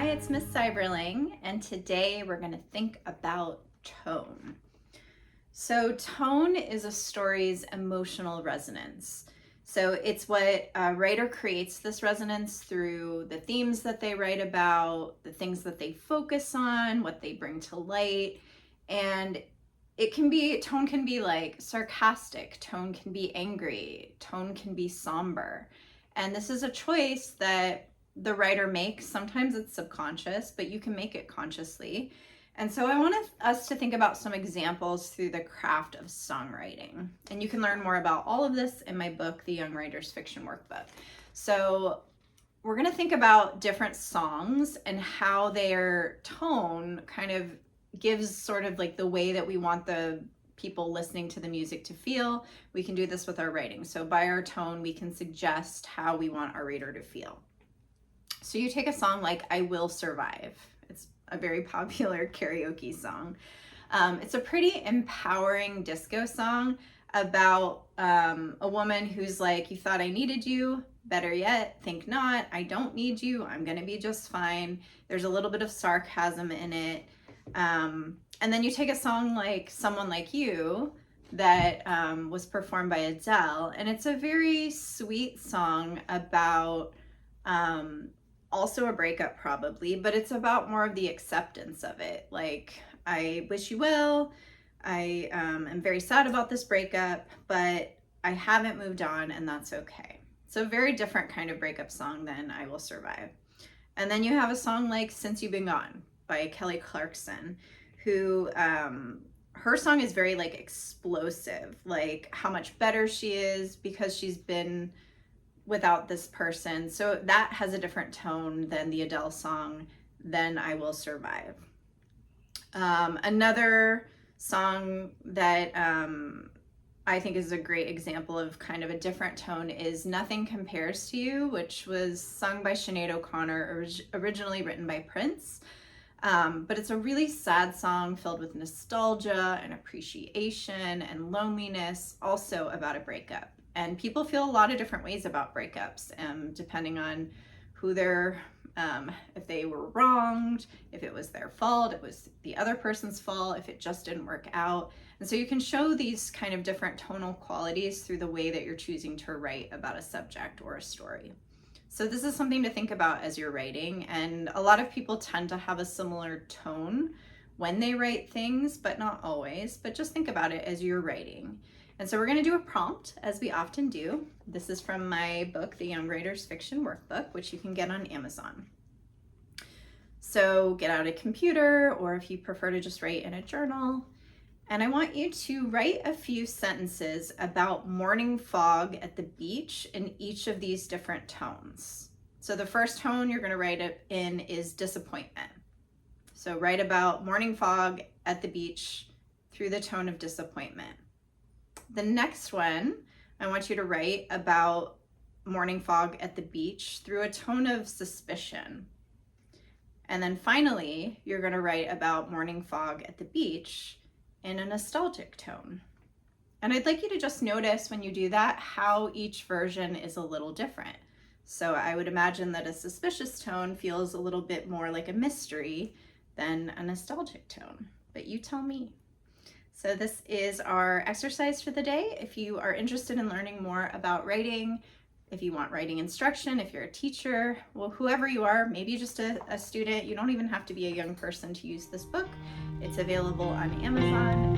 Hi, it's Miss Cyberling, and today we're going to think about tone. So tone is a story's emotional resonance. So it's what a writer creates this resonance through the themes that they write about, the things that they focus on, what they bring to light. And tone can be like sarcastic, tone can be angry, tone can be somber. And this is a choice that the writer makes. Sometimes it's subconscious, but you can make it consciously. And so I want us to think about some examples through the craft of songwriting. And you can learn more about all of this in my book, The Young Writer's Fiction Workbook. So we're going to think about different songs and how their tone kind of gives sort of like the way that we want the people listening to the music to feel. We can do this with our writing. So by our tone, we can suggest how we want our reader to feel. So you take a song like I Will Survive. It's a very popular karaoke song. It's a pretty empowering disco song about a woman who's like, you thought I needed you, better yet, think not, I don't need you, I'm gonna be just fine. There's a little bit of sarcasm in it. And then you take a song like Someone Like You that was performed by Adele, and it's a very sweet song about also a breakup probably, but it's about more of the acceptance of it. Like, I wish you well, I am very sad about this breakup, but I haven't moved on and that's okay. So very different kind of breakup song than I Will Survive. And then you have a song like Since You've Been Gone by Kelly Clarkson, who her song is very like explosive, like how much better she is because she's been without this person. So that has a different tone than the Adele song, Then I Will Survive. Another song that I think is a great example of kind of a different tone is Nothing Compares to You, which was sung by Sinead O'Connor, originally written by Prince. But it's a really sad song filled with nostalgia and appreciation and loneliness, also about a breakup. And people feel a lot of different ways about breakups, depending on who they're, if they were wronged, if it was their fault, it was the other person's fault, if it just didn't work out. And so you can show these kind of different tonal qualities through the way that you're choosing to write about a subject or a story. So this is something to think about as you're writing. And a lot of people tend to have a similar tone when they write things, but not always. But just think about it as you're writing. And so we're going to do a prompt, as we often do. This is from my book, The Young Writer's Fiction Workbook, which you can get on Amazon. So get out a computer, or if you prefer to just write in a journal. And I want you to write a few sentences about morning fog at the beach in each of these different tones. So the first tone you're going to write it in is disappointment. So write about morning fog at the beach through the tone of disappointment. The next one, I want you to write about morning fog at the beach through a tone of suspicion. And then finally, you're going to write about morning fog at the beach in a nostalgic tone. And I'd like you to just notice when you do that how each version is a little different. So I would imagine that a suspicious tone feels a little bit more like a mystery than a nostalgic tone, but you tell me. So this is our exercise for the day. If you are interested in learning more about writing, if you want writing instruction, if you're a teacher, well, whoever you are, maybe just a student, you don't even have to be a young person to use this book. It's available on Amazon.